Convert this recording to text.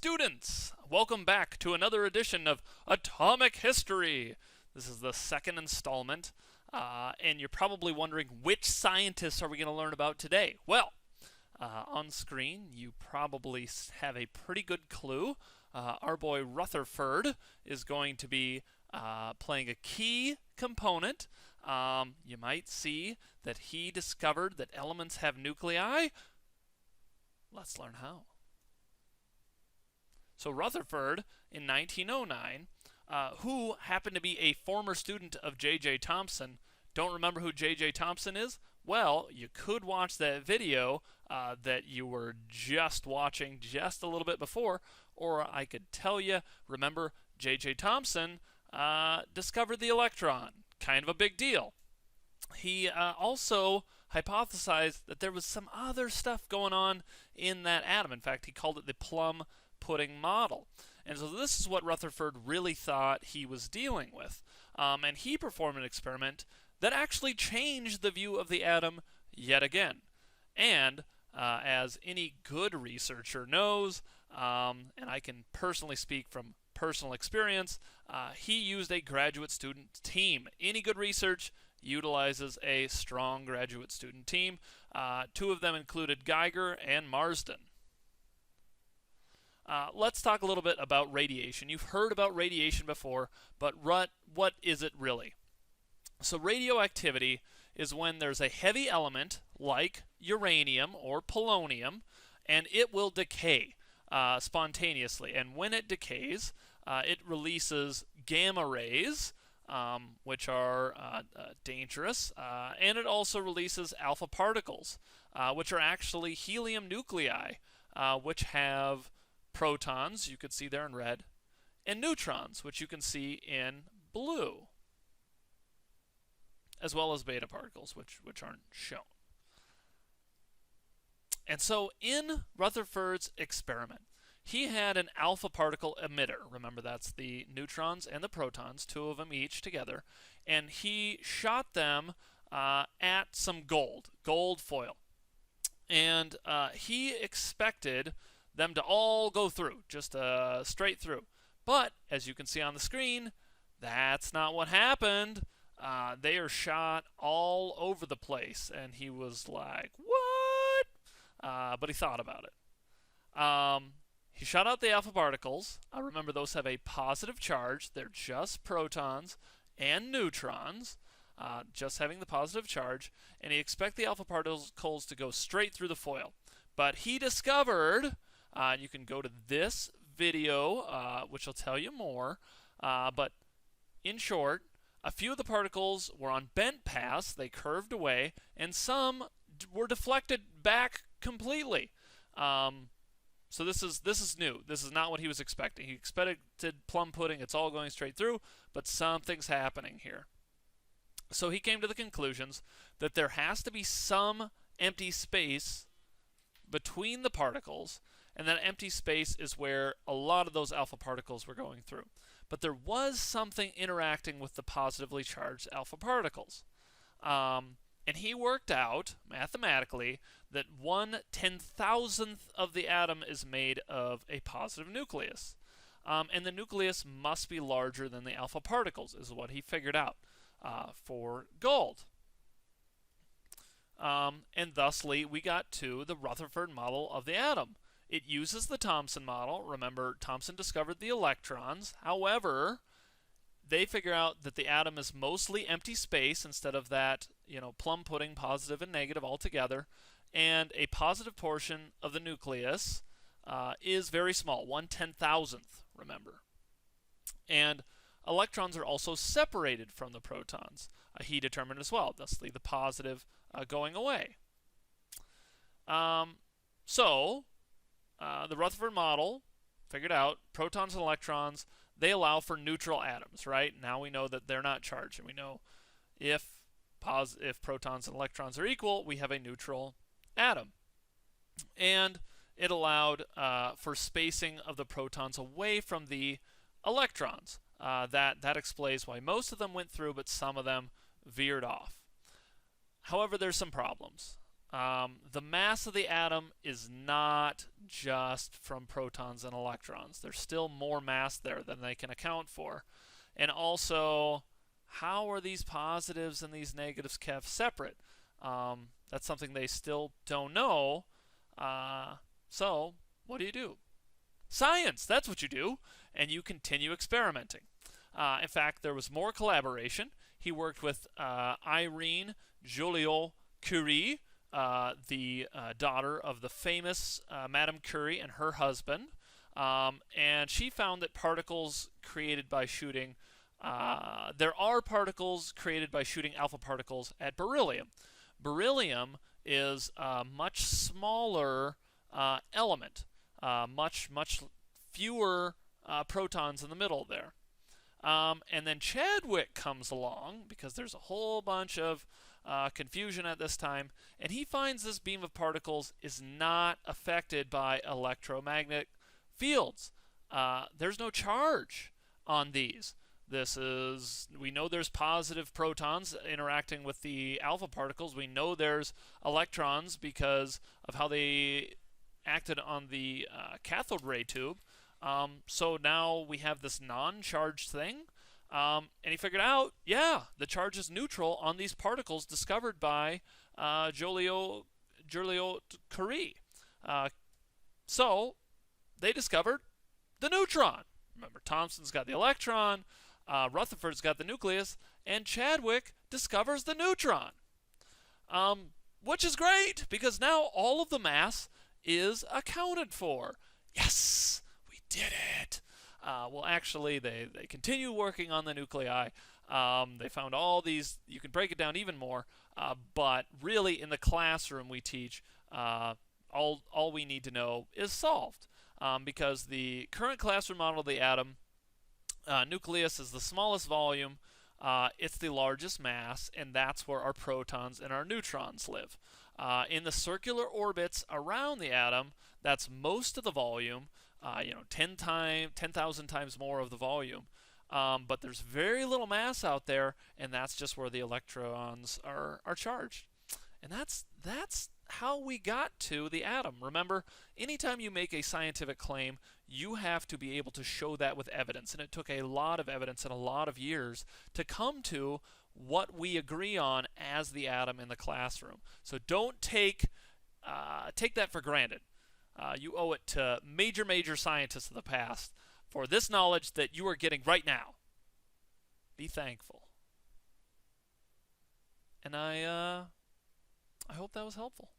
students! Welcome back to another edition of Atomic History. This is the second installment, and you're probably wondering which scientists are we going to learn about today? Well, on screen you probably have a pretty good clue. Our boy Rutherford is going to be playing a key component. You might see that he discovered that elements have nuclei. Let's learn how. So Rutherford, in 1909, who happened to be a former student of J.J. Thomson. Don't remember who J.J. Thomson is? Well, you could watch that video that you were just watching just a little bit before, or I could tell you, remember, J.J. Thomson discovered the electron. Kind of a big deal. He also hypothesized that there was some other stuff going on in that atom. In fact, he called it the plum pudding model. And so this is what Rutherford really thought he was dealing with. And he performed an experiment that actually changed the view of the atom yet again. And as any good researcher knows, and I can personally speak from personal experience, he used a graduate student team. Any good research utilizes a strong graduate student team. Two of them included Geiger and Marsden. Let's talk a little bit about radiation. You've heard about radiation before, but what is it really? So radioactivity is when there's a heavy element like uranium or polonium, and it will decay spontaneously. And when it decays, it releases gamma rays, which are dangerous, and it also releases alpha particles, which are actually helium nuclei, which have protons, you could see there in red, and neutrons, which you can see in blue, as well as beta particles, which aren't shown. And so in Rutherford's experiment, he had an alpha particle emitter. Remember, that's the neutrons and the protons, two of them each together, and he shot them at some gold foil. And he expected them to all go through, just straight through. But, as you can see on the screen, that's not what happened. They are shot all over the place, and he was like, what? But he thought about it. He shot out the alpha particles. Remember, those have a positive charge. They're just protons and neutrons, just having the positive charge. And he expected the alpha particles to go straight through the foil. But he discovered, you can go to this video, which will tell you more, but in short, a few of the particles were on bent paths, they curved away, and some were deflected back completely. So this is new. This is not what he was expecting. He expected plum pudding, it's all going straight through, but something's happening here. So he came to the conclusions that there has to be some empty space between the particles, and that empty space is where a lot of those alpha particles were going through. But there was something interacting with the positively charged alpha particles. And he worked out, mathematically, that 1/10,000th of the atom is made of a positive nucleus. And the nucleus must be larger than the alpha particles, is what he figured out for gold. And thusly, we got to the Rutherford model of the atom. It uses the Thomson model. Remember, Thomson discovered the electrons. However, they figure out that the atom is mostly empty space instead of that, plum pudding, positive and negative altogether. And a positive portion of the nucleus is very small, 1/10,000th, remember. And electrons are also separated from the protons. He determined as well, thusly the positive going away. So the Rutherford model figured out protons and electrons, they allow for neutral atoms, right? Now we know that they're not charged, and we know if protons and electrons are equal, we have a neutral atom. And it allowed for spacing of the protons away from the electrons. That explains why most of them went through, but some of them veered off. However, there's some problems. the mass of the atom is not just from protons and electrons. There's still more mass there than they can account for. And also, how are these positives and these negatives kept separate? That's something they still don't know. So, what do? Science, that's what you do. And you continue experimenting. In fact, there was more collaboration. He worked with Irene Joliot-Curie, the daughter of the famous Madame Curie and her husband. And she found that particles created by shooting, there are particles created by shooting alpha particles at beryllium. Beryllium is a much smaller element, much fewer protons in the middle there. And then Chadwick comes along, because there's a whole bunch of confusion at this time, and he finds this beam of particles is not affected by electromagnetic fields. There's no charge on these. We know there's positive protons interacting with the alpha particles. We know there's electrons because of how they acted on the cathode ray tube. So now we have this non-charged thing. And he figured out, yeah, the charge is neutral on these particles discovered by Joliot-Curie. So they discovered the neutron. Remember, Thomson's got the electron, Rutherford's got the nucleus, and Chadwick discovers the neutron. Which is great, because now all of the mass is accounted for. Yes, we did it. Well, actually, they continue working on the nuclei. They found all these. You can break it down even more, but really in the classroom we teach all we need to know is solved, because the current classroom model of the atom, nucleus is the smallest volume, it's the largest mass, and that's where our protons and our neutrons live. In the circular orbits around the atom, that's most of the volume, 10,000 times more of the volume. But there's very little mass out there, and that's just where the electrons are charged. And that's how we got to the atom. Remember, anytime you make a scientific claim, you have to be able to show that with evidence. And it took a lot of evidence and a lot of years to come to what we agree on as the atom in the classroom. So don't take that for granted. You owe it to major scientists of the past for this knowledge that you are getting right now. Be thankful. And I hope that was helpful.